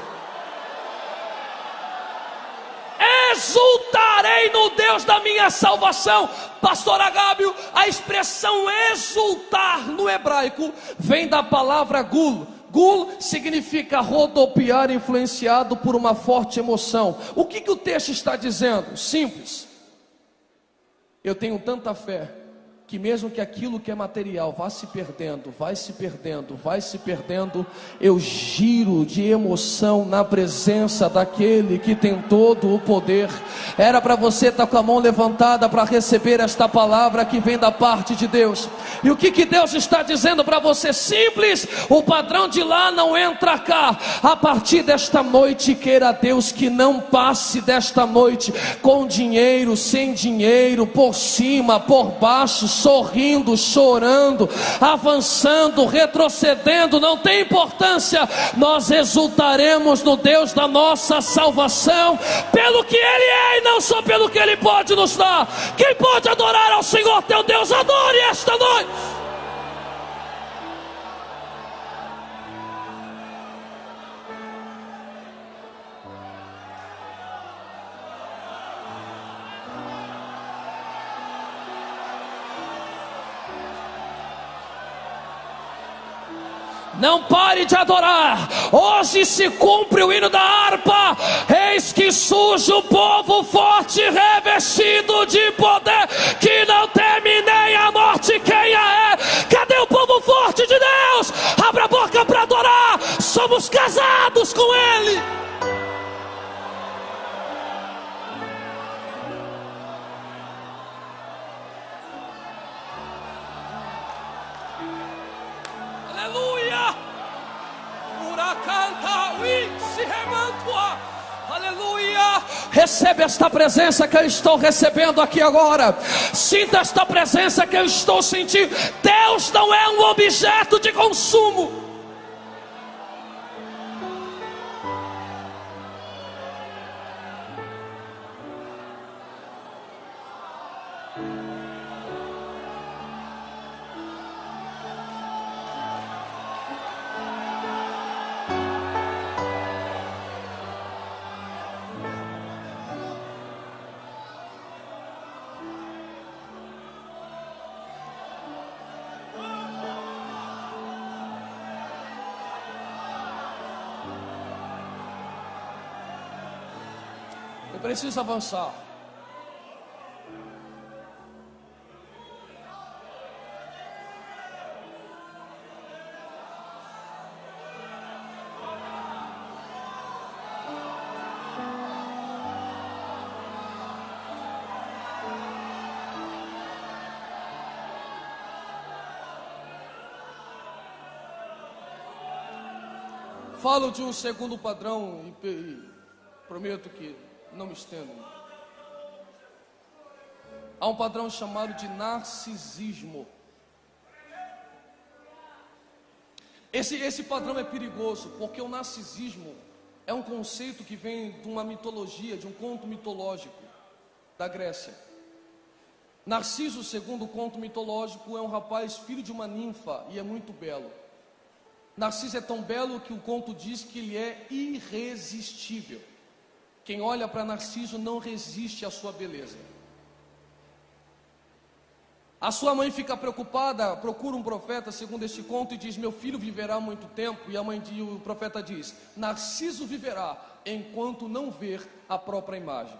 exultarei no Deus da minha salvação. Pastor Agábio, a expressão exultar no hebraico vem da palavra gul. Gul significa rodopiar, influenciado por uma forte emoção. O que o texto está dizendo? Simples. Eu tenho tanta fé que mesmo que aquilo que é material vá se perdendo, eu giro de emoção na presença daquele que tem todo o poder. Era para você estar com a mão levantada para receber esta palavra que vem da parte de Deus. E o que Deus está dizendo para você? Simples, o padrão de lá não entra cá. A partir desta noite, queira Deus que não passe desta noite com dinheiro, sem dinheiro, por cima, por baixo, sorrindo, chorando, avançando, retrocedendo, não tem importância. Nós exultaremos no Deus da nossa salvação, pelo que Ele é e não só pelo que Ele pode nos dar. Quem pode adorar ao Senhor teu Deus, adore esta noite. Não pare de adorar. Hoje se cumpre o hino da harpa. Eis que surge o povo forte, revestido de poder, que não teme nem a morte quem a é. Cadê o povo forte de Deus? Abra a boca para adorar. Somos casados com Ele. Aleluia, Recebe esta presença que eu estou recebendo aqui agora. Sinta esta presença que eu estou sentindo. Deus não é um objeto de consumo. Eu preciso avançar. Falo de um segundo padrão e prometo que não me estendo. Há um padrão chamado de narcisismo. Esse padrão é perigoso, porque o narcisismo é um conceito que vem de uma mitologia, de um conto mitológico da Grécia. Narciso, segundo o conto mitológico, é um rapaz filho de uma ninfa e é muito belo. Narciso é tão belo que o conto diz que ele é irresistível. Quem olha para Narciso não resiste à sua beleza. A sua mãe fica preocupada, procura um profeta, segundo este conto, e diz: meu filho viverá muito tempo. E o profeta diz: Narciso viverá enquanto não ver a própria imagem.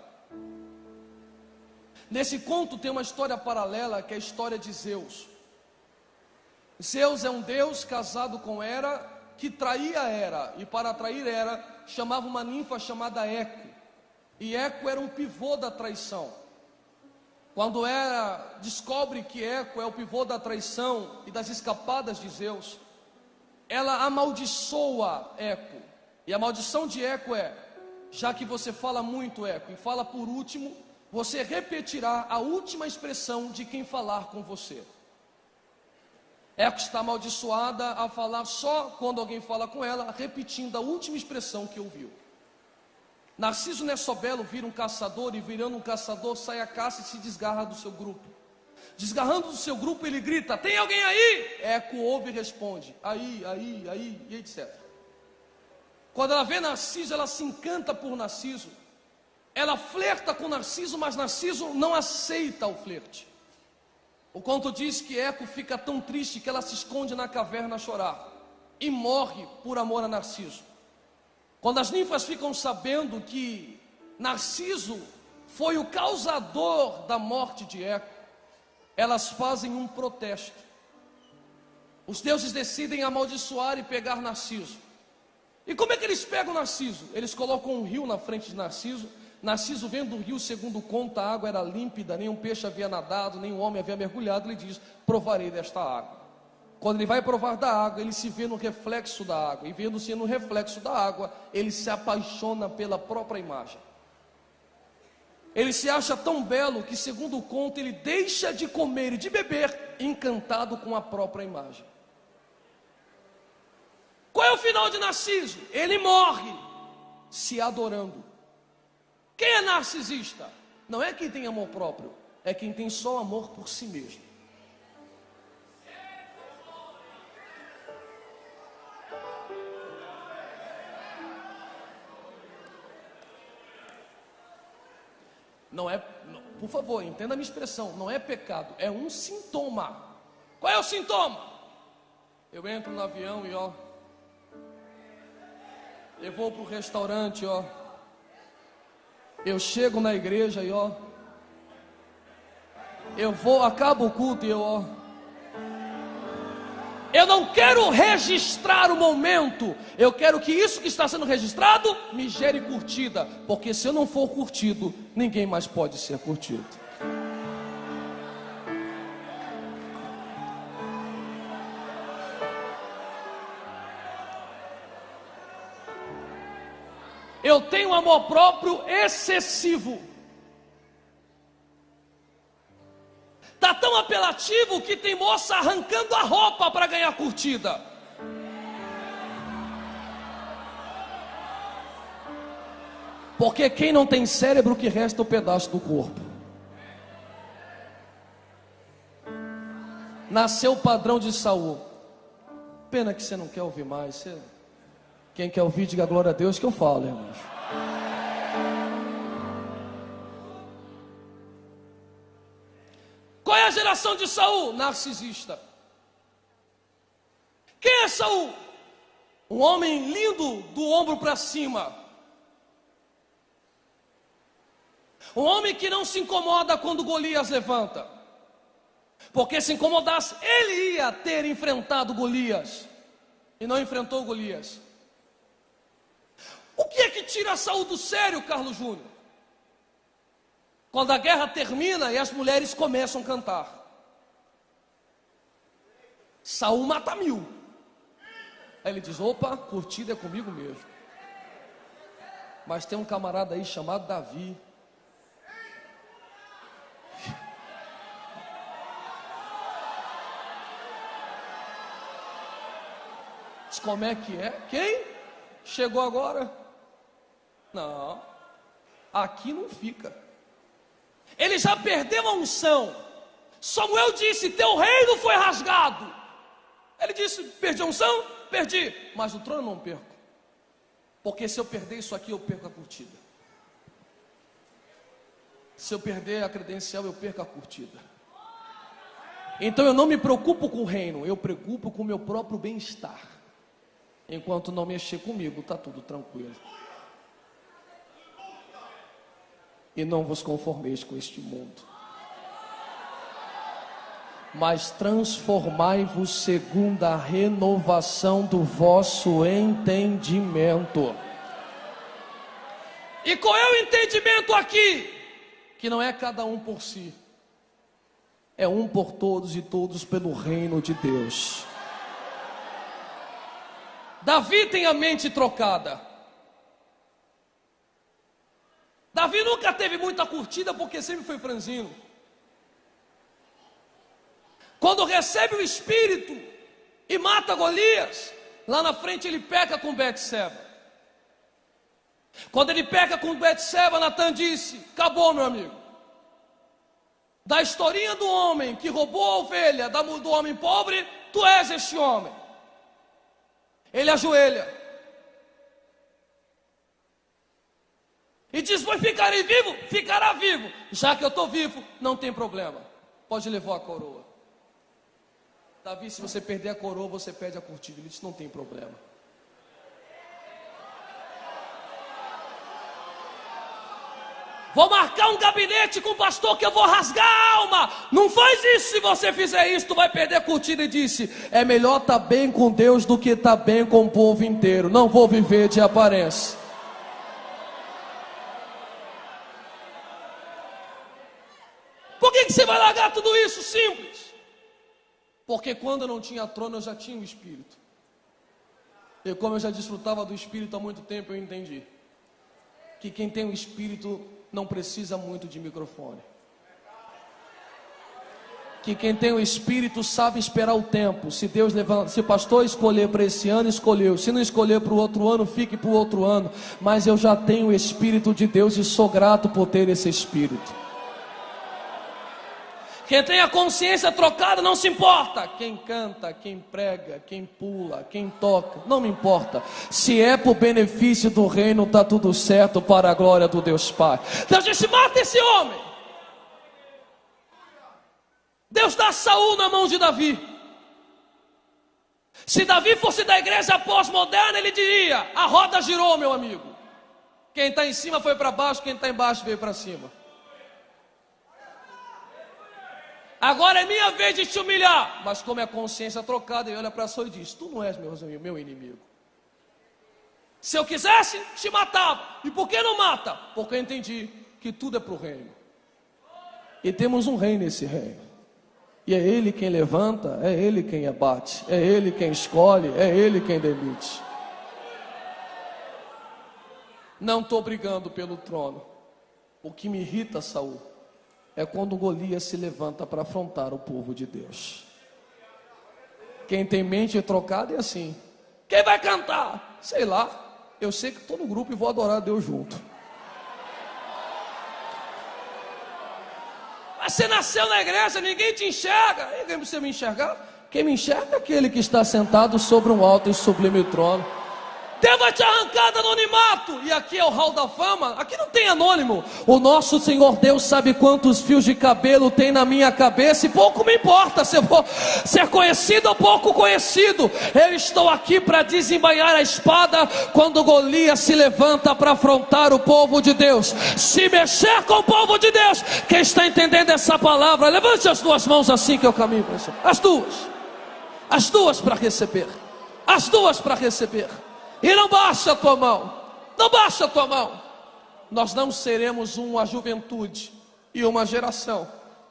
Nesse conto tem uma história paralela, que é a história de Zeus. Zeus é um deus casado com Hera, que traía Hera, e para atrair Hera, chamava uma ninfa chamada Eco. E Eco era um pivô da traição. Quando Hera descobre que Eco é o pivô da traição e das escapadas de Zeus, ela amaldiçoa Eco. E a maldição de Eco é: já que você fala muito, Eco, e fala por último, você repetirá a última expressão de quem falar com você. Eco está amaldiçoada a falar só quando alguém fala com ela, repetindo a última expressão que ouviu. Narciso não é só belo, vira um caçador, e virando um caçador, sai a caça e se desgarra do seu grupo. Desgarrando do seu grupo, ele grita: tem alguém aí? Eco ouve e responde: aí, e etc. Quando ela vê Narciso, ela se encanta por Narciso. Ela flerta com Narciso, mas Narciso não aceita o flerte. O conto diz que Eco fica tão triste que ela se esconde na caverna a chorar e morre por amor a Narciso. Quando as ninfas ficam sabendo que Narciso foi o causador da morte de Eco, elas fazem um protesto. Os deuses decidem amaldiçoar e pegar Narciso. E como é que eles pegam Narciso? Eles colocam um rio na frente de Narciso. Narciso, vendo o rio, segundo conta, a água era límpida, nenhum peixe havia nadado, nenhum homem havia mergulhado. Ele diz: provarei desta água. Quando ele vai provar da água, ele se vê no reflexo da água. E vendo-se no reflexo da água, ele se apaixona pela própria imagem. Ele se acha tão belo que, segundo o conto, ele deixa de comer e de beber, encantado com a própria imagem. Qual é o final de Narciso? Ele morre se adorando. Quem é narcisista? Não é quem tem amor próprio, é quem tem só amor por si mesmo. Não é, por favor, entenda a minha expressão, não é pecado, é um sintoma. Qual é o sintoma? Eu entro no avião e eu vou para o restaurante, eu chego na igreja e eu vou, acabo o culto e eu não quero registrar o momento, eu quero que isso que está sendo registrado me gere curtida, porque se eu não for curtido, ninguém mais pode ser curtido. Eu tenho um amor próprio excessivo. Está tão apelativo que tem moça arrancando a roupa para ganhar curtida. Porque quem não tem cérebro, que resta o pedaço do corpo. Nasceu o padrão de Saul. Pena que você não quer ouvir mais. Quem quer ouvir, diga glória a Deus que eu falo, irmãos. Qual é a geração de Saul? Narcisista. Quem é Saul? Um homem lindo do ombro para cima. Um homem que não se incomoda quando Golias levanta. Porque se incomodasse, ele ia ter enfrentado Golias. E não enfrentou Golias. O que é que tira Saul do sério, Carlos Júnior? Quando a guerra termina e as mulheres começam a cantar. Saul mata 1000. Aí ele diz, opa, curtida é comigo mesmo. Mas tem um camarada aí chamado Davi. Como é que é? Quem? Chegou agora? Não, aqui não fica. Ele já perdeu a unção. Samuel disse, teu reino foi rasgado. Ele disse, perdi a unção? Perdi, mas o trono não perco. Porque se eu perder isso aqui, eu perco a curtida. Se eu perder a credencial, eu perco a curtida. Então eu não me preocupo com o reino, eu preocupo com o meu próprio bem-estar. Enquanto não mexer comigo, está tudo tranquilo. E não vos conformeis com este mundo, mas transformai-vos segundo a renovação do vosso entendimento. E qual é o entendimento aqui? Que não é cada um por si, é um por todos e todos pelo reino de Deus. Davi tem a mente trocada. Davi nunca teve muita curtida porque sempre foi franzino. Quando recebe o Espírito e mata Golias, lá na frente ele peca com Betseba. Quando ele peca com Betseba, Natan disse, acabou, meu amigo. Da historinha do homem que roubou a ovelha do homem pobre, tu és este homem. Ele ajoelha e diz, pois ficarei vivo? Ficará vivo. Já que eu estou vivo, não tem problema, pode levar a coroa. Davi, se você perder a coroa, você perde a curtida. Ele disse, não tem problema. Vou marcar um gabinete com o pastor que eu vou rasgar a alma. Não faz isso, se você fizer isso, tu vai perder a curtida. E disse, é melhor estar bem com Deus do que estar bem com o povo inteiro. Não vou viver de aparência. Por que você vai largar tudo isso? Simples. Porque quando eu não tinha trono, eu já tinha o Espírito. E como eu já desfrutava do Espírito há muito tempo, eu entendi que quem tem o Espírito não precisa muito de microfone. Que quem tem o Espírito sabe esperar o tempo. Se Deus levanta, se o pastor escolher para esse ano, escolheu. Se não escolher para o outro ano, fique para o outro ano. Mas eu já tenho o Espírito de Deus e sou grato por ter esse Espírito. Quem tem a consciência trocada não se importa. Quem canta, quem prega, quem pula, quem toca, não me importa. Se é por benefício do reino, está tudo certo para a glória do Deus Pai. Deus disse, mata esse homem. Deus dá Saul na mão de Davi. Se Davi fosse da igreja pós-moderna, ele diria, a roda girou, meu amigo. Quem está em cima foi para baixo, quem está embaixo veio para cima. Agora é minha vez de te humilhar. Mas como é a consciência trocada, ele olha para Saul e diz, tu não és meu inimigo. Se eu quisesse, te matava. E por que não mata? Porque eu entendi que tudo é para o reino. E temos um rei nesse reino. E é ele quem levanta, é ele quem abate, é ele quem escolhe, é ele quem demite. Não estou brigando pelo trono. O que me irrita, Saul, é quando Golias se levanta para afrontar o povo de Deus. Quem tem mente trocada é assim: quem vai cantar? Sei lá, eu sei que estou no grupo e vou adorar a Deus junto. Mas você nasceu na igreja, ninguém te enxerga. Ninguém precisa me enxergar. Quem me enxerga é aquele que está sentado sobre um alto e sublime trono. Deus vai te arrancar do anonimato. E aqui é o hall da fama. Aqui não tem anônimo. O nosso Senhor Deus sabe quantos fios de cabelo tem na minha cabeça. E pouco me importa se eu vou ser conhecido ou pouco conhecido. Eu estou aqui para desembainhar a espada quando Golias se levanta para afrontar o povo de Deus. Se mexer com o povo de Deus. Quem está entendendo essa palavra, levante as duas mãos assim que eu caminho para isso. As duas para receber. As duas para receber. E não baixa a tua mão. Não baixa a tua mão. Nós não seremos uma juventude e uma geração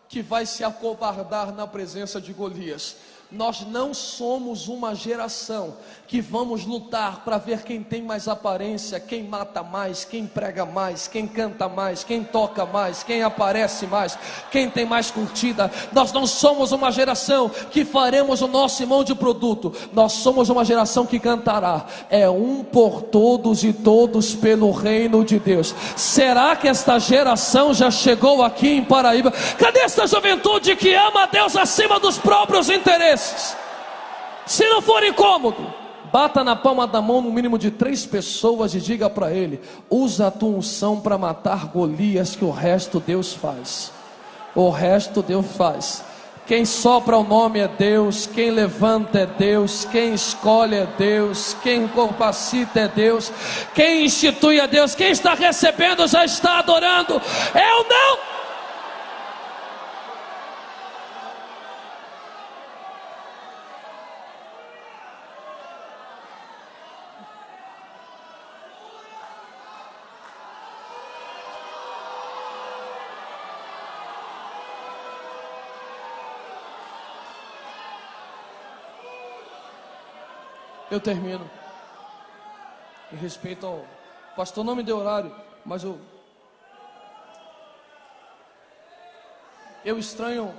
que vai se acovardar na presença de Golias. Nós não somos uma geração que vamos lutar para ver quem tem mais aparência, quem mata mais, quem prega mais, quem canta mais, quem toca mais, quem aparece mais, quem tem mais curtida. Nós não somos uma geração que faremos o nosso irmão de produto. Nós somos uma geração que cantará: é um por todos e todos pelo reino de Deus. Será que esta geração já chegou aqui em Paraíba? Cadê essa juventude que ama a Deus acima dos próprios interesses? Se não for incômodo, bata na palma da mão no mínimo de 3 pessoas e diga para ele: usa a tua unção para matar Golias, que o resto Deus faz. O resto Deus faz. Quem sopra o nome é Deus, quem levanta é Deus, quem escolhe é Deus, quem capacita é Deus, quem institui é Deus. Quem está recebendo já está adorando. Eu não. Eu termino. Em respeito ao pastor, não me deu horário, mas eu estranho,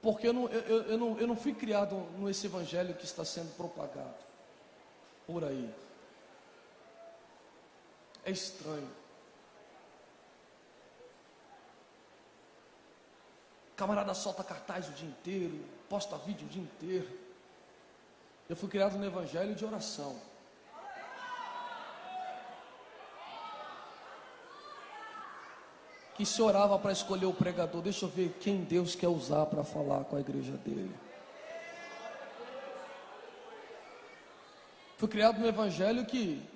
porque eu não fui criado nesse evangelho que está sendo propagado por aí. É estranho. Camarada solta cartaz o dia inteiro, posta vídeo o dia inteiro. Eu fui criado no evangelho de oração. Que se orava para escolher o pregador. Deixa eu ver quem Deus quer usar para falar com a igreja dele. Fui criado no evangelho que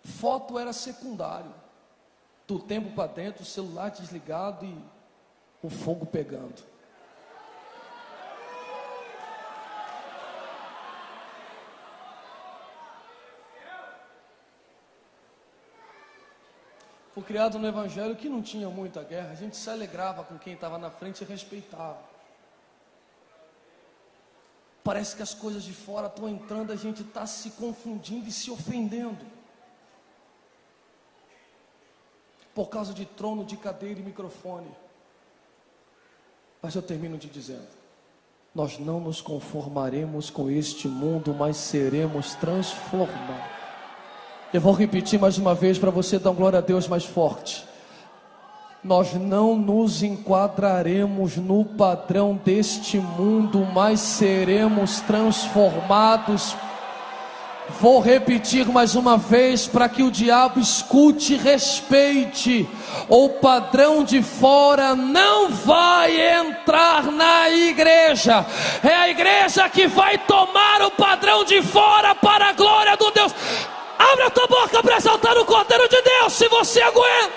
foto era secundário. Do tempo para dentro, o celular desligado e o fogo pegando. Fui criado no evangelho que não tinha muita guerra. A gente se alegrava com quem estava na frente e respeitava. Parece que as coisas de fora estão entrando, a gente está se confundindo e se ofendendo. Por causa de trono, de cadeira e microfone. Mas eu termino te dizendo: nós não nos conformaremos com este mundo, mas seremos transformados. Eu vou repetir mais uma vez para você dar glória a Deus mais forte. Nós não nos enquadraremos no padrão deste mundo, mas seremos transformados. Vou repetir mais uma vez para que o diabo escute e respeite. O padrão de fora não vai entrar na igreja. É a igreja que vai tomar o padrão de fora para a glória do Deus. Abre a tua boca para exaltar o Cordeiro de Deus, se você aguenta.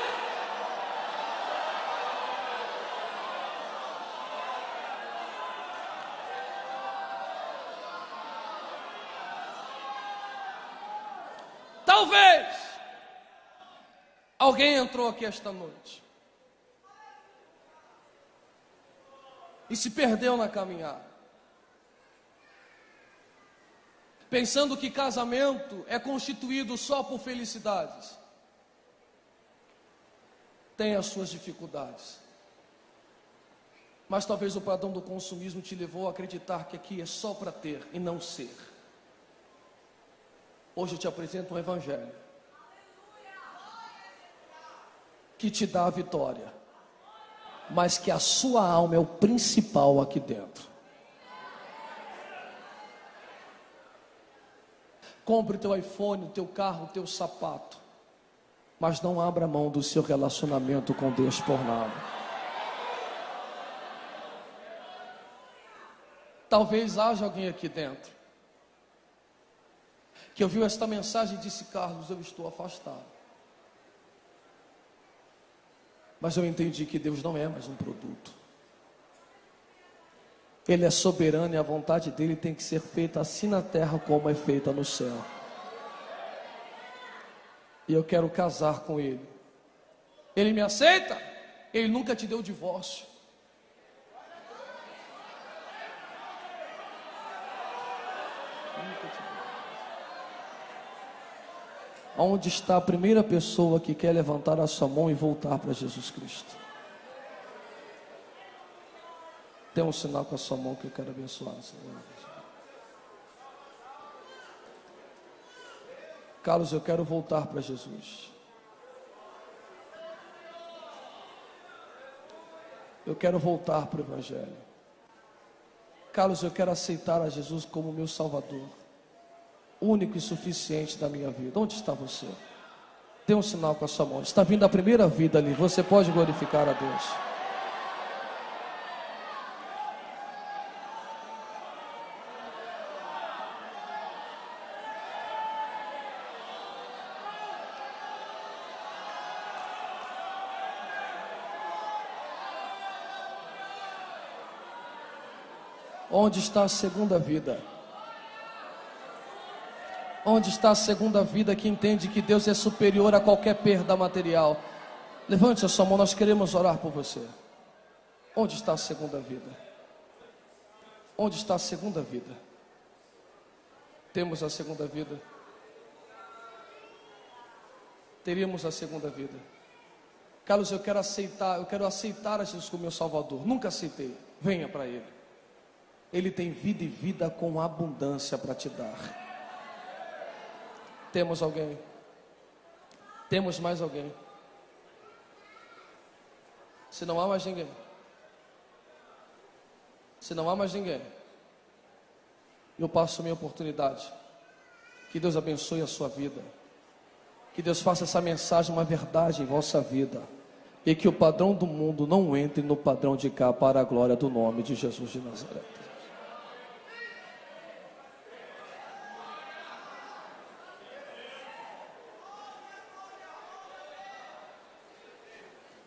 Talvez alguém entrou aqui esta noite e se perdeu na caminhada, pensando que casamento é constituído só por felicidades. tem as suas dificuldades. Mas talvez o padrão do consumismo te levou a acreditar que aqui é só para ter e não ser. Hoje eu te apresento um evangelho que te dá a vitória, mas que a sua alma é o principal aqui dentro. Compre o teu iPhone, o teu carro, o teu sapato, mas não abra mão do seu relacionamento com Deus por nada. Talvez haja alguém aqui dentro que ouviu esta mensagem e disse: Carlos, eu estou afastado. Mas eu entendi que Deus não é mais um produto. Ele é soberano e a vontade dele tem que ser feita assim na terra como é feita no céu. E eu quero casar com ele. Ele me aceita? Ele nunca te deu divórcio. Onde está a primeira pessoa que quer levantar a sua mão e voltar para Jesus Cristo? Tem um sinal com a sua mão que eu quero abençoar. Carlos, eu quero voltar para Jesus. Eu quero voltar para o Evangelho. Carlos, eu quero aceitar a Jesus como meu Salvador, único e suficiente da minha vida. Onde está você? Dê um sinal com a sua mão. Está vindo a primeira vida ali. Você pode glorificar a Deus. Onde está a segunda vida? Onde está a segunda vida que entende que Deus é superior a qualquer perda material? Levante a sua mão, nós queremos orar por você. Onde está a segunda vida? Onde está a segunda vida? Temos a segunda vida? Teríamos a segunda vida. Carlos, eu quero aceitar a Jesus como meu Salvador. Nunca aceitei. Venha para Ele. Ele tem vida e vida com abundância para te dar. Temos alguém? Temos mais alguém? Se não há mais ninguém, eu passo a minha oportunidade. Que Deus abençoe a sua vida. Que Deus faça essa mensagem uma verdade em vossa vida. E que o padrão do mundo não entre no padrão de cá, para a glória do nome de Jesus de Nazaré.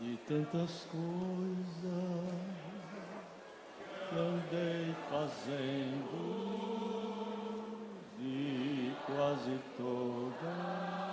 E tantas coisas que andei fazendo, e quase todas